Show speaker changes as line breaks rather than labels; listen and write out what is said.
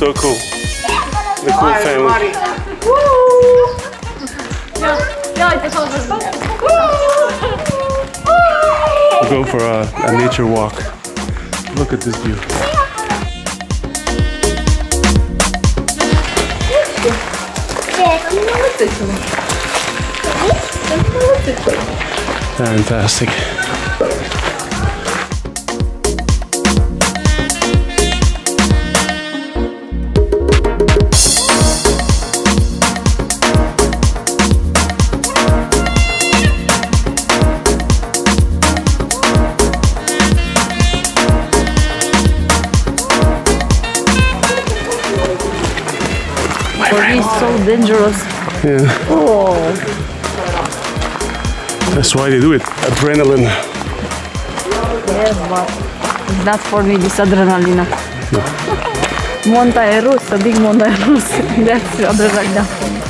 so cool. The cool family. We'll go for a nature walk. Look at this view. Fantastic.
It's so dangerous.
Yeah.
Oh.
That's why they do it. Adrenaline.
Yes, but it's not for me, this adrenaline.
No.
Montagne russe, big montagne russe. That's adrenaline.